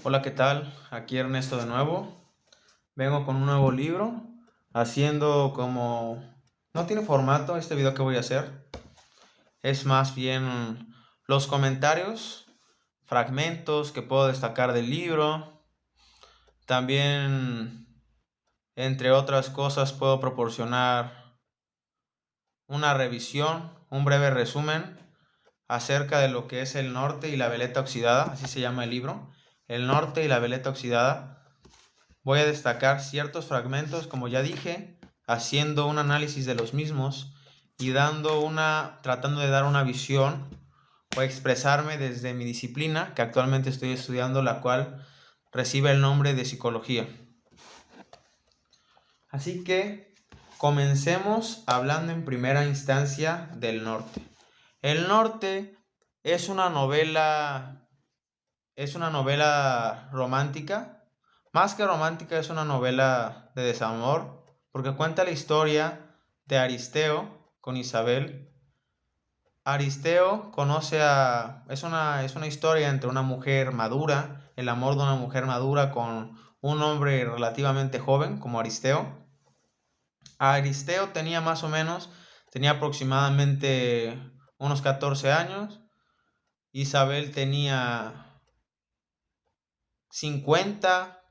Hola, ¿qué tal? Aquí Ernesto de nuevo. Vengo con un nuevo libro, haciendo como... No tiene formato este video que voy a hacer. Es más bien los comentarios, fragmentos que puedo destacar del libro. También, entre otras cosas, puedo proporcionar una revisión, un breve resumen acerca de lo que es el norte y la veleta oxidada, así se llama el libro. El norte y la veleta oxidada. Voy a destacar ciertos fragmentos, como ya dije, haciendo un análisis de los mismos y tratando de dar una visión o expresarme desde mi disciplina que actualmente estoy estudiando, la cual recibe el nombre de psicología. Así que comencemos hablando en primera instancia del norte. El norte es una novela romántica. Más que romántica, es una novela de desamor, porque cuenta la historia de Aristeo con Isabel. Aristeo es una historia entre una mujer madura, el amor de una mujer madura con un hombre relativamente joven como Aristeo. Aristeo tenía aproximadamente unos 14 años. Isabel tenía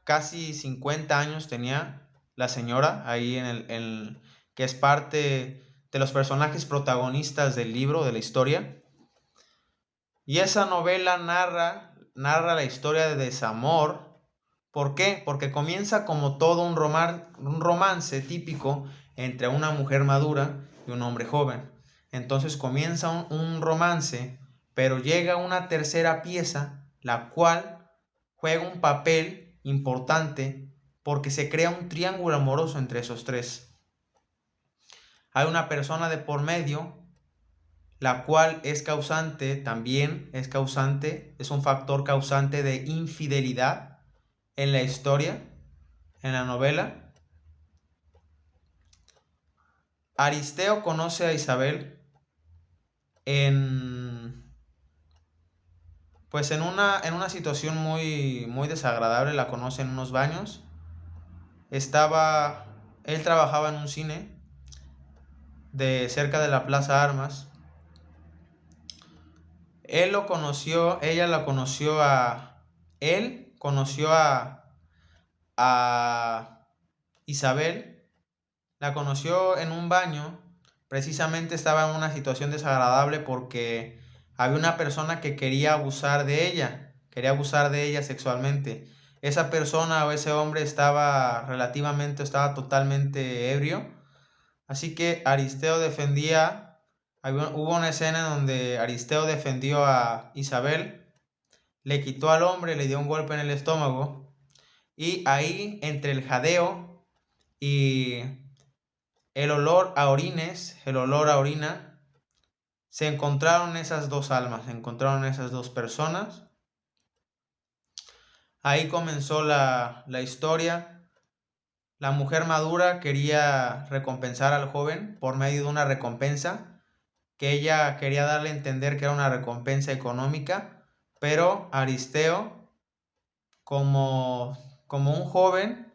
casi 50 años tenía la señora ahí que es parte de los personajes protagonistas del libro, de la historia. Y esa novela narra la historia de desamor. ¿Por qué? Porque comienza como todo un romance típico entre una mujer madura y un hombre joven. Entonces comienza un romance, pero llega una tercera pieza, la cual juega un papel importante porque se crea un triángulo amoroso entre esos tres. Hay una persona de por medio, la cual es un factor causante de infidelidad en la historia, en la novela. Aristeo conoce a Isabel en una situación muy, muy desagradable. La conoce en unos baños. Él trabajaba en un cine de cerca de la Plaza Armas. Él conoció a Isabel, la conoció en un baño. Precisamente estaba en una situación desagradable porque había una persona que quería abusar de ella sexualmente. Esa persona o ese hombre estaba totalmente ebrio. Así que hubo una escena en donde Aristeo defendió a Isabel, le quitó al hombre, le dio un golpe en el estómago, y ahí, entre el jadeo y el olor a orina, se encontraron esas dos almas, se encontraron esas dos personas. Ahí comenzó la historia. La mujer madura quería recompensar al joven por medio de una recompensa, que ella quería darle a entender que era una recompensa económica, pero Aristeo, como un joven,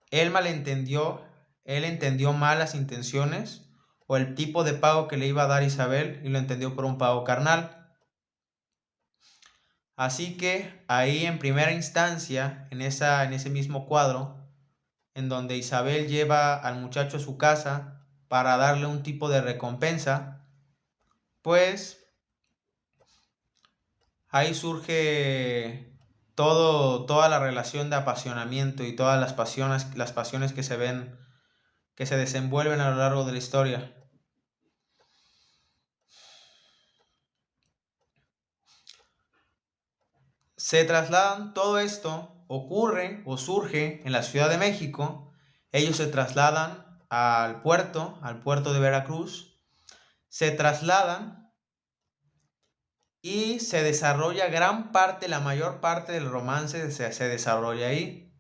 él entendió mal las intenciones o el tipo de pago que le iba a dar Isabel, y lo entendió por un pago carnal. Así que ahí, en primera instancia, en ese mismo cuadro, en donde Isabel lleva al muchacho a su casa para darle un tipo de recompensa, pues ahí surge toda la relación de apasionamiento y todas las pasiones que que se desenvuelven a lo largo de la historia. Todo esto ocurre o surge en la Ciudad de México. Ellos se trasladan al puerto de Veracruz. Se trasladan y se desarrolla la mayor parte del romance se desarrolla ahí.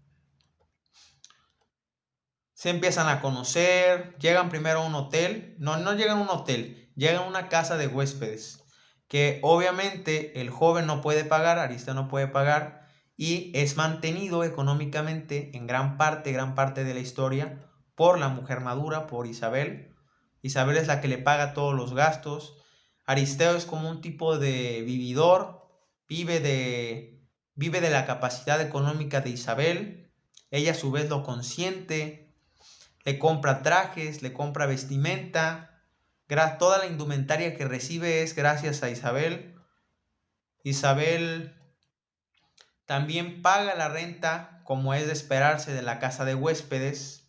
Se empiezan a conocer, llegan primero a un hotel. No llegan a un hotel, llegan a una casa de huéspedes, que obviamente el joven no puede pagar, Aristeo no puede pagar, y es mantenido económicamente en gran parte de la historia por la mujer madura, por Isabel. Isabel es la que le paga todos los gastos. Aristeo es como un tipo de vividor, vive de la capacidad económica de Isabel. Ella a su vez lo consiente, le compra trajes, le compra vestimenta. Toda la indumentaria que recibe es gracias a Isabel. Isabel también paga la renta, como es de esperarse, de la casa de huéspedes.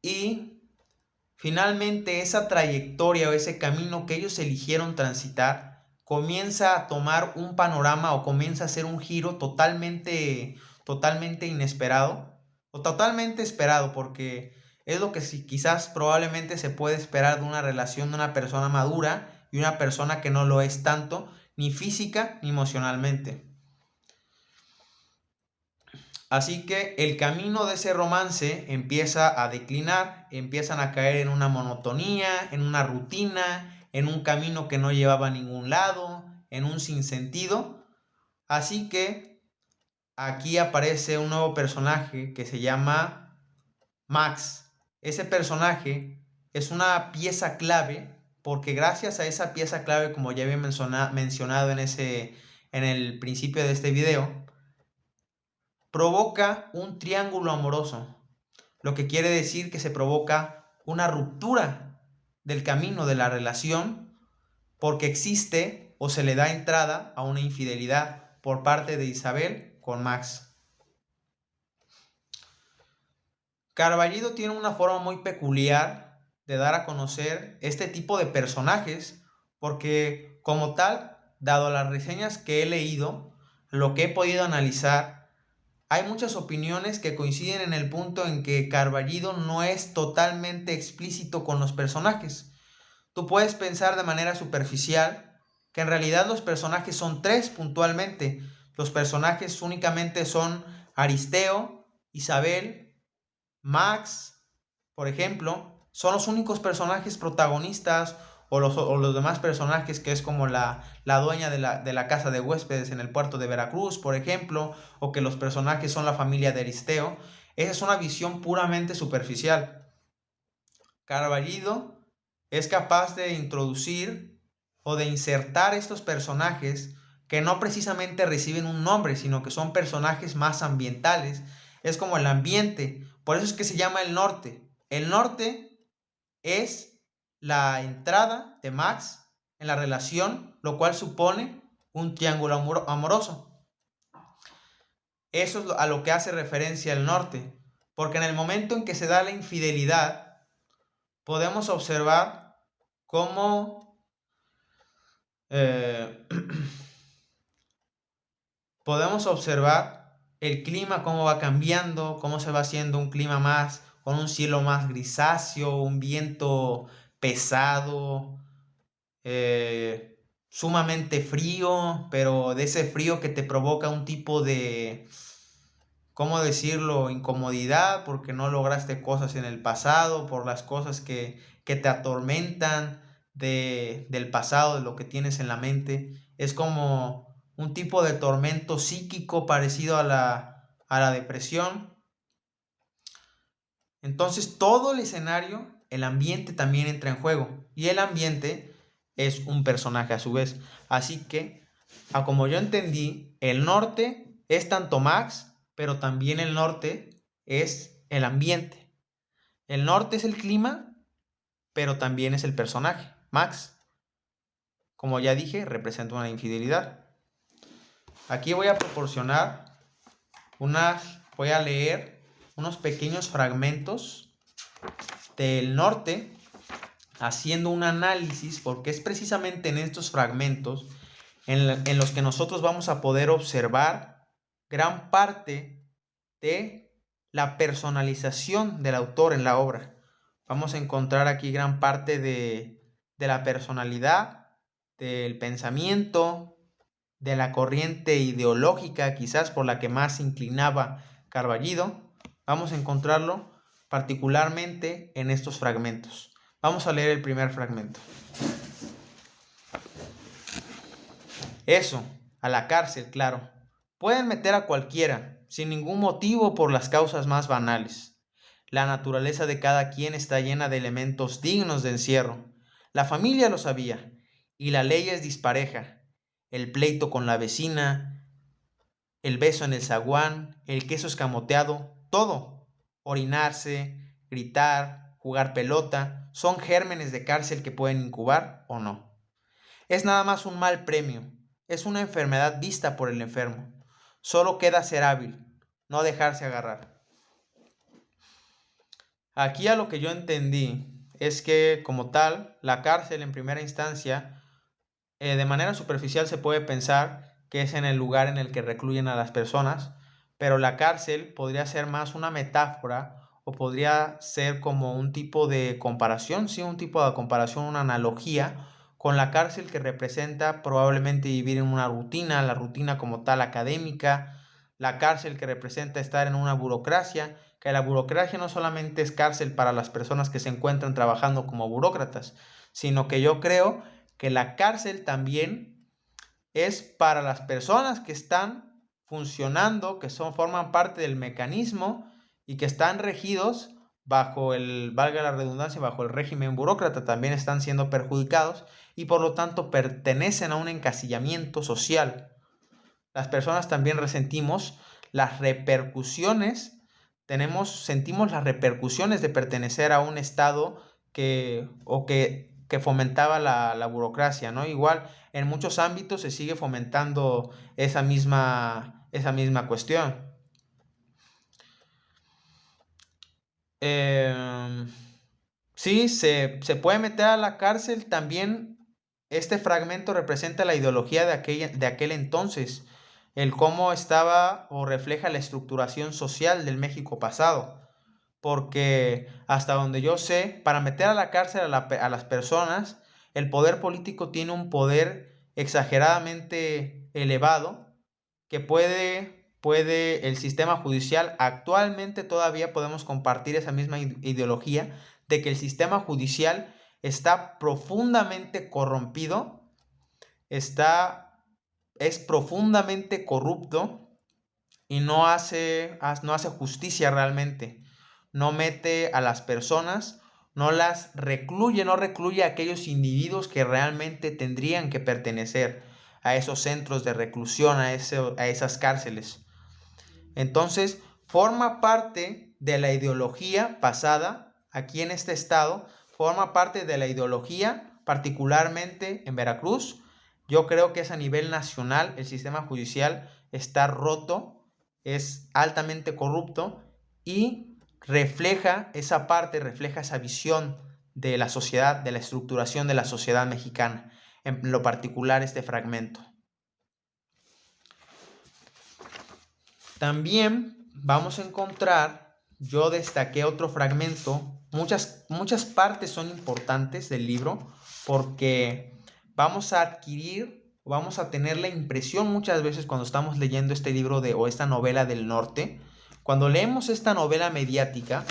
Y finalmente esa trayectoria o ese camino que ellos eligieron transitar comienza a tomar un panorama o comienza a hacer un giro totalmente inesperado o totalmente esperado, porque es lo que quizás probablemente se puede esperar de una relación de una persona madura y una persona que no lo es tanto, ni física ni emocionalmente. Así que el camino de ese romance empieza a declinar, empiezan a caer en una monotonía, en una rutina, en un camino que no llevaba a ningún lado, en un sinsentido. Así que aquí aparece un nuevo personaje que se llama Max. Ese personaje es una pieza clave porque gracias a esa pieza clave, como ya había mencionado en el principio de este video, provoca un triángulo amoroso, lo que quiere decir que se provoca una ruptura del camino de la relación porque existe o se le da entrada a una infidelidad por parte de Isabel con Max. Carballido tiene una forma muy peculiar de dar a conocer este tipo de personajes porque como tal, dado las reseñas que he leído, lo que he podido analizar, hay muchas opiniones que coinciden en el punto en que Carballido no es totalmente explícito con los personajes. Tú puedes pensar de manera superficial que en realidad los personajes son tres puntualmente. Los personajes únicamente son Aristeo, Isabel, Max, por ejemplo, son los únicos personajes protagonistas o los demás personajes que es como la dueña de la casa de huéspedes en el puerto de Veracruz, por ejemplo, o que los personajes son la familia de Aristeo. Esa es una visión puramente superficial. Carballido es capaz de introducir o de insertar estos personajes que no precisamente reciben un nombre, sino que son personajes más ambientales. Es como el ambiente. Por eso es que se llama el norte. El norte es la entrada de Max en la relación, lo cual supone un triángulo amoroso. Eso es a lo que hace referencia el norte. Porque en el momento en que se da la infidelidad, podemos observar cómo podemos observar el clima, cómo va cambiando, cómo se va haciendo un clima más, con un cielo más grisáceo, un viento pesado, sumamente frío, pero de ese frío que te provoca un tipo de, ¿cómo decirlo?, incomodidad porque no lograste cosas en el pasado, por las cosas que te atormentan del pasado, de lo que tienes en la mente. Es como un tipo de tormento psíquico parecido a la depresión. Entonces todo el escenario, el ambiente también entra en juego. Y el ambiente es un personaje a su vez. Así que, a como yo entendí, el norte es tanto Max, pero también el norte es el ambiente. El norte es el clima, pero también es el personaje. Max, como ya dije, representa una infidelidad. Aquí voy a proporcionar voy a leer unos pequeños fragmentos del norte haciendo un análisis, porque es precisamente en estos fragmentos en los que nosotros vamos a poder observar gran parte de la personalización del autor en la obra. Vamos a encontrar aquí gran parte de la personalidad, del pensamiento, de la corriente ideológica quizás por la que más se inclinaba Carballido. Vamos a encontrarlo particularmente en estos fragmentos. Vamos a leer el primer fragmento. Eso, a la cárcel, claro. Pueden meter a cualquiera, sin ningún motivo por las causas más banales. La naturaleza de cada quien está llena de elementos dignos de encierro. La familia lo sabía, y la ley es dispareja. El pleito con la vecina, el beso en el zaguán, el queso escamoteado, todo. Orinarse, gritar, jugar pelota, son gérmenes de cárcel que pueden incubar o no. Es nada más un mal premio, es una enfermedad vista por el enfermo. Solo queda ser hábil, no dejarse agarrar. Aquí a lo que yo entendí es que como tal, la cárcel en primera instancia, de manera superficial se puede pensar que es en el lugar en el que recluyen a las personas, pero la cárcel podría ser más una metáfora o podría ser como un tipo de comparación, sí, un tipo de comparación, una analogía con la cárcel que representa probablemente vivir en una rutina, la rutina como tal académica, la cárcel que representa estar en una burocracia, que la burocracia no solamente es cárcel para las personas que se encuentran trabajando como burócratas, sino que yo creo que la cárcel también es para las personas que están funcionando, que forman parte del mecanismo y que están regidos bajo el, valga la redundancia, bajo el régimen burócrata, también están siendo perjudicados y por lo tanto pertenecen a un encasillamiento social. Las personas también resentimos las repercusiones, sentimos las repercusiones de pertenecer a un estado que fomentaba la burocracia, ¿no? Igual en muchos ámbitos se sigue fomentando esa misma cuestión. Sí, se puede meter a la cárcel también. Este fragmento representa la ideología de aquel entonces, el cómo estaba o refleja la estructuración social del México pasado. Porque hasta donde yo sé, para meter a la cárcel a las personas, el poder político tiene un poder exageradamente elevado que puede el sistema judicial, actualmente todavía podemos compartir esa misma ideología de que el sistema judicial está profundamente corrompido, es profundamente corrupto y no hace justicia realmente, no mete a las personas, no recluye a aquellos individuos que realmente tendrían que pertenecer a esos centros de reclusión, a esas cárceles. Entonces, forma parte de la ideología pasada aquí en este estado, forma parte de la ideología, particularmente en Veracruz. Yo creo que es a nivel nacional, el sistema judicial está roto, es altamente corrupto y refleja esa visión de la sociedad, de la estructuración de la sociedad mexicana, en lo particular este fragmento. También vamos a encontrar, yo destaqué otro fragmento, muchas partes son importantes del libro porque vamos a adquirir, vamos a tener la impresión muchas veces cuando estamos leyendo este libro o esta novela del norte, cuando leemos esta novela mediática,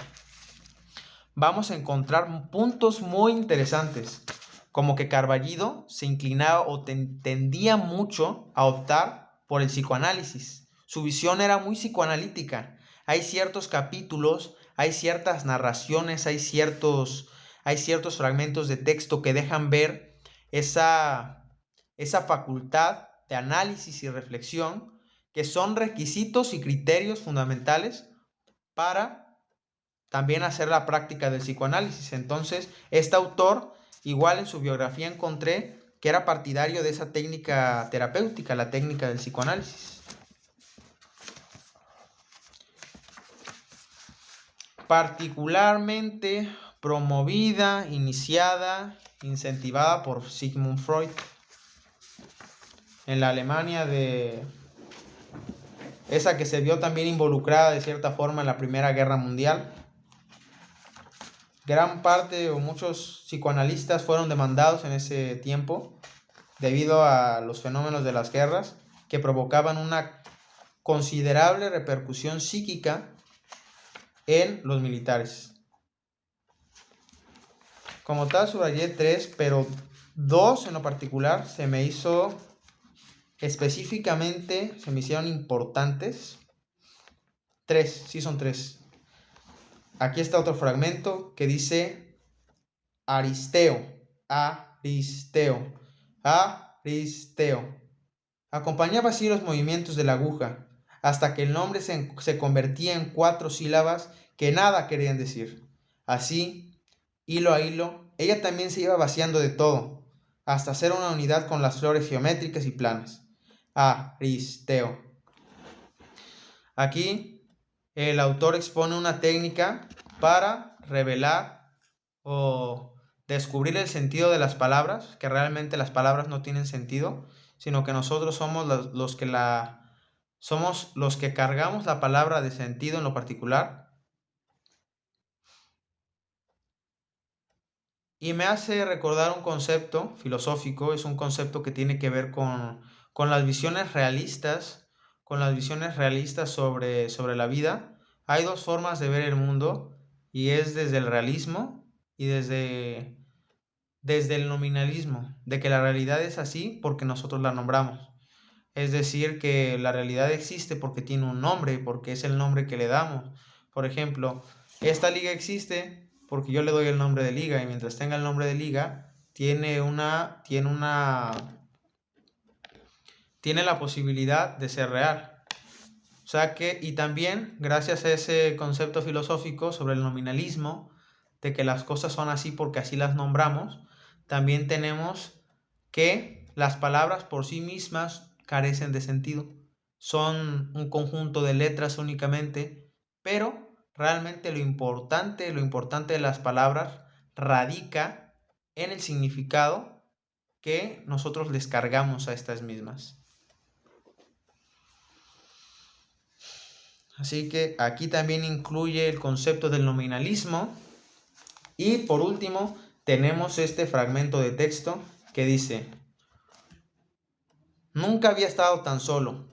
vamos a encontrar puntos muy interesantes, como que Carballido se inclinaba o tendía mucho a optar por el psicoanálisis. Su visión era muy psicoanalítica. Hay ciertos capítulos, hay ciertas narraciones, hay ciertos fragmentos de texto que dejan ver esa facultad de análisis y reflexión que son requisitos y criterios fundamentales para también hacer la práctica del psicoanálisis. Entonces, este autor, igual en su biografía encontré que era partidario de esa técnica terapéutica, la técnica del psicoanálisis. Particularmente promovida, iniciada, incentivada por Sigmund Freud en la Alemania esa que se vio también involucrada de cierta forma en la Primera Guerra Mundial. Gran parte o muchos psicoanalistas fueron demandados en ese tiempo debido a los fenómenos de las guerras que provocaban una considerable repercusión psíquica en los militares. Como tal subrayé 3, pero 2 en lo particular se me hizo específicamente se me hicieron importantes. 3, sí son 3. Aquí está otro fragmento que dice Aristeo, Aristeo, Aristeo. Acompañaba así los movimientos de la aguja, hasta que el nombre se convertía en 4 sílabas que nada querían decir. Así, hilo a hilo, ella también se iba vaciando de todo, hasta hacer una unidad con las flores geométricas y planas. Aristeo. Aquí el autor expone una técnica para revelar o descubrir el sentido de las palabras, que realmente las palabras no tienen sentido, sino que nosotros somos somos los que cargamos la palabra de sentido en lo particular. Y me hace recordar un concepto filosófico, es un concepto que tiene que ver con las visiones realistas, sobre la vida. Hay 2 formas de ver el mundo, y es desde el realismo y desde el nominalismo, de que la realidad es así porque nosotros la nombramos. Es decir, que la realidad existe porque tiene un nombre, porque es el nombre que le damos. Por ejemplo, esta liga existe porque yo le doy el nombre de liga, y mientras tenga el nombre de liga, tiene la posibilidad de ser real. O sea que, y también, gracias a ese concepto filosófico sobre el nominalismo, de que las cosas son así porque así las nombramos, también tenemos que las palabras por sí mismas carecen de sentido. Son un conjunto de letras únicamente, pero realmente lo importante de las palabras radica en el significado que nosotros les cargamos a estas mismas. Así que aquí también incluye el concepto del nominalismo. Y por último, tenemos este fragmento de texto que dice: nunca había estado tan solo.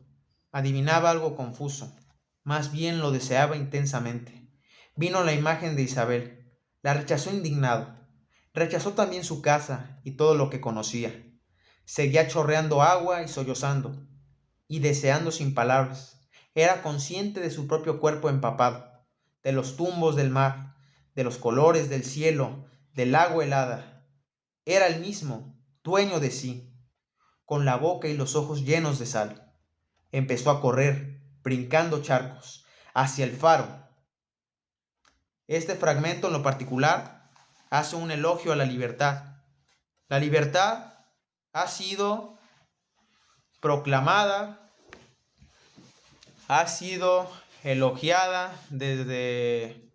Adivinaba algo confuso. Más bien lo deseaba intensamente. Vino la imagen de Isabel. La rechazó indignado. Rechazó también su casa y todo lo que conocía. Seguía chorreando agua y sollozando, y deseando sin palabras. Era consciente de su propio cuerpo empapado, de los tumbos del mar, de los colores del cielo, del agua helada. Era el mismo, dueño de sí, con la boca y los ojos llenos de sal. Empezó a correr, brincando charcos, hacia el faro. Este fragmento en lo particular hace un elogio a la libertad. La libertad ha sido proclamada, ha sido elogiada desde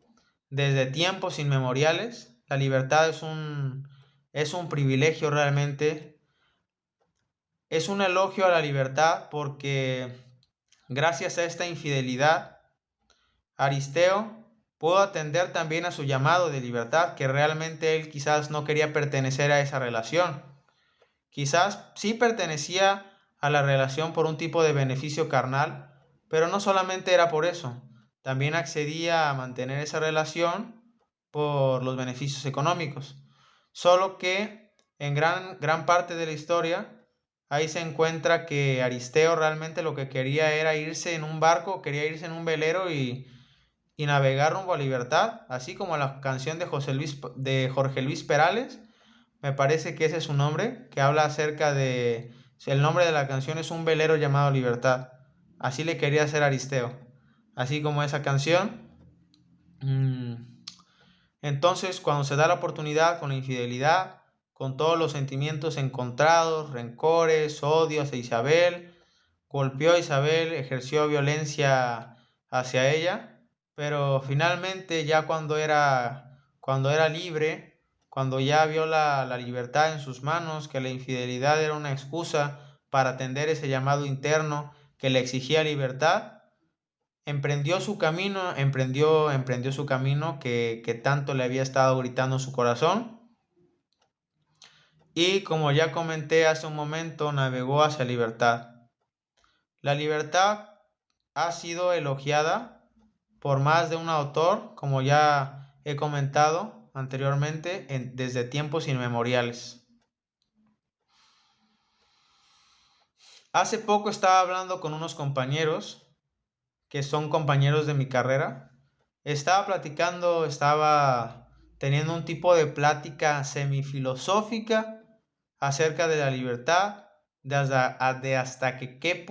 tiempos inmemoriales. La libertad es un privilegio realmente. Es un elogio a la libertad porque gracias a esta infidelidad, Aristeo pudo atender también a su llamado de libertad, que realmente él quizás no quería pertenecer a esa relación. Quizás sí pertenecía a la relación por un tipo de beneficio carnal, pero no solamente era por eso, también accedía a mantener esa relación por los beneficios económicos. Solo que en gran parte de la historia, ahí se encuentra que Aristeo realmente lo que quería era irse en un barco, quería irse en un velero y navegar rumbo a libertad, así como la canción de Jorge Luis Perales. Me parece que ese es su nombre, que habla acerca de... El nombre de la canción es Un velero llamado Libertad. Así le quería hacer Aristeo. Así como esa canción. Entonces, cuando se da la oportunidad con la infidelidad, con todos los sentimientos encontrados, rencores, odios a Isabel, golpeó a Isabel, ejerció violencia hacia ella, pero finalmente ya cuando era libre, cuando ya vio la libertad en sus manos, que la infidelidad era una excusa para atender ese llamado interno que le exigía libertad, emprendió su camino que tanto le había estado gritando en su corazón, y como ya comenté hace un momento, navegó hacia libertad. La libertad ha sido elogiada por más de un autor, como ya he comentado anteriormente, desde tiempos inmemoriales. Hace poco estaba hablando con unos compañeros que son compañeros de mi carrera. Estaba teniendo un tipo de plática semifilosófica acerca de la libertad, hasta qué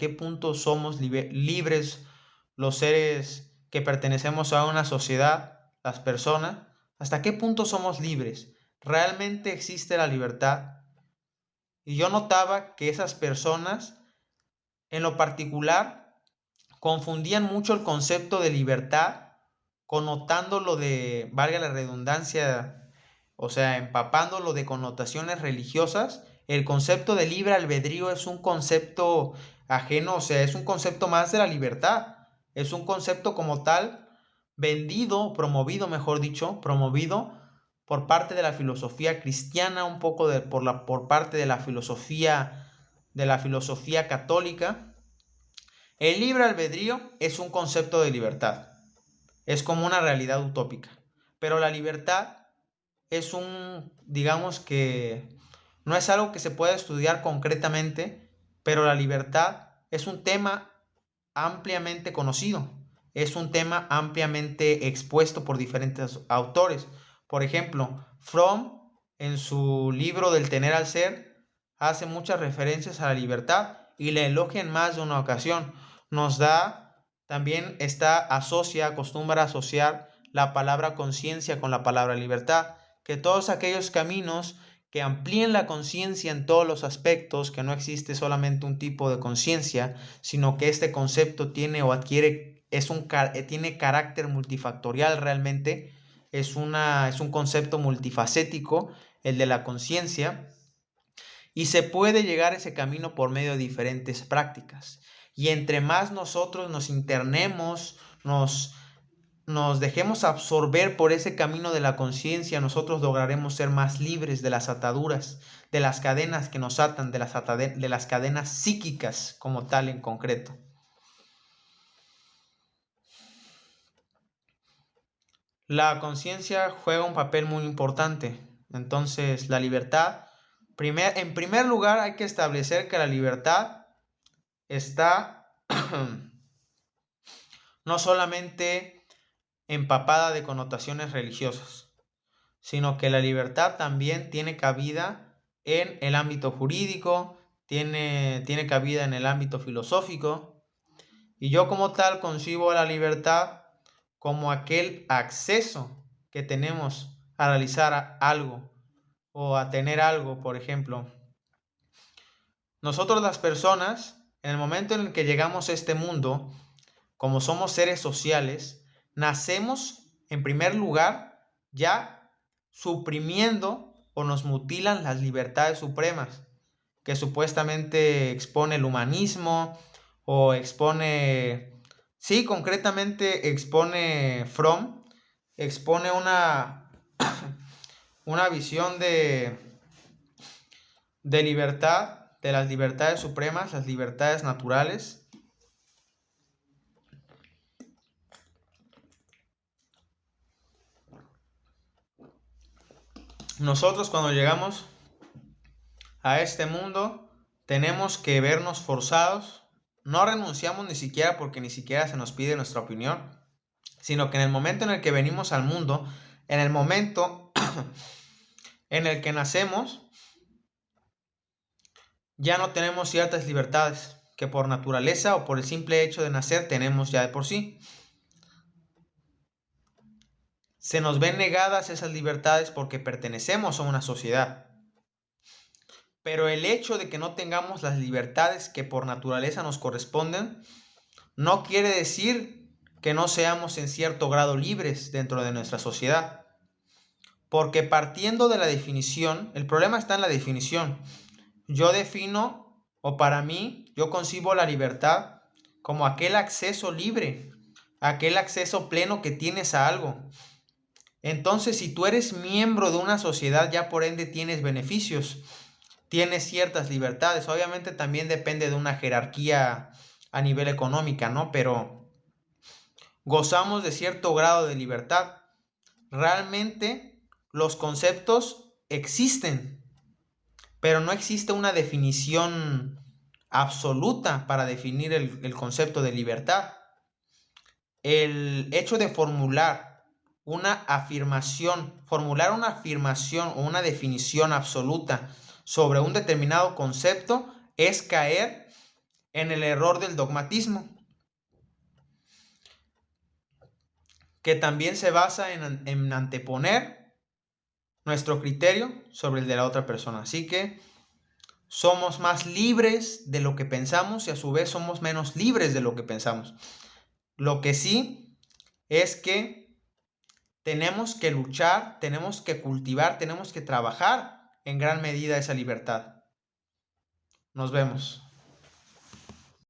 punto somos libres los seres que pertenecemos a una sociedad, las personas, hasta qué punto somos libres. ¿Realmente existe la libertad? Y yo notaba que esas personas, en lo particular, confundían mucho el concepto de libertad, connotándolo de, valga la redundancia, o sea, empapándolo de connotaciones religiosas. El concepto de libre albedrío es un concepto ajeno, o sea, es un concepto más de la libertad. Es un concepto como tal promovido, mejor dicho, promovido por parte de la filosofía cristiana, un poco por parte de la filosofía católica. El libre albedrío es un concepto de libertad, es como una realidad utópica, pero la libertad digamos que no es algo que se pueda estudiar concretamente, pero la libertad es un tema ampliamente conocido, es un tema ampliamente expuesto por diferentes autores. Por ejemplo, Fromm, en su libro del tener al ser, hace muchas referencias a la libertad y la elogia en más de una ocasión. También acostumbra a asociar la palabra conciencia con la palabra libertad, que todos aquellos caminos que amplíen la conciencia en todos los aspectos, que no existe solamente un tipo de conciencia, sino que este concepto tiene carácter multifactorial realmente, es un concepto multifacético, el de la conciencia, y se puede llegar a ese camino por medio de diferentes prácticas. Y entre más nosotros nos internemos, nos dejemos absorber por ese camino de la conciencia, nosotros lograremos ser más libres de las ataduras, de las cadenas que nos atan, de las cadenas psíquicas como tal en concreto. La conciencia juega un papel muy importante. Entonces, la libertad, en primer lugar hay que establecer que la libertad está no solamente empapada de connotaciones religiosas, sino que la libertad también tiene cabida en el ámbito jurídico, tiene cabida en el ámbito filosófico, y yo como tal concibo a la libertad como aquel acceso que tenemos a realizar algo o a tener algo. Por ejemplo, nosotros las personas, en el momento en el que llegamos a este mundo, como somos seres sociales, nacemos en primer lugar ya suprimiendo o nos mutilan las libertades supremas que supuestamente expone el humanismo o sí, concretamente expone Fromm, expone una visión de libertad, de las libertades supremas, las libertades naturales. Nosotros cuando llegamos a este mundo tenemos que vernos forzados, no renunciamos ni siquiera porque ni siquiera se nos pide nuestra opinión, sino que en el momento en el que venimos al mundo, en el momento en el que nacemos, ya no tenemos ciertas libertades que por naturaleza o por el simple hecho de nacer tenemos ya de por sí. Se nos ven negadas esas libertades porque pertenecemos a una sociedad. Pero el hecho de que no tengamos las libertades que por naturaleza nos corresponden no quiere decir que no seamos en cierto grado libres dentro de nuestra sociedad. Porque partiendo de la definición, el problema está en la definición. Yo defino, o para mí, yo concibo la libertad como aquel acceso libre, aquel acceso pleno que tienes a algo. Entonces, si tú eres miembro de una sociedad, ya por ende tienes beneficios, tienes ciertas libertades. Obviamente también depende de una jerarquía a nivel económica, ¿no? Pero gozamos de cierto grado de libertad. Realmente los conceptos existen, pero no existe una definición absoluta para definir el concepto de libertad. El hecho de formular una afirmación o una definición absoluta sobre un determinado concepto es caer en el error del dogmatismo, que también se basa en anteponer nuestro criterio sobre el de la otra persona. Así que somos más libres de lo que pensamos y a su vez somos menos libres de lo que pensamos. Lo que sí es que tenemos que luchar, tenemos que cultivar, tenemos que trabajar en gran medida esa libertad. Nos vemos.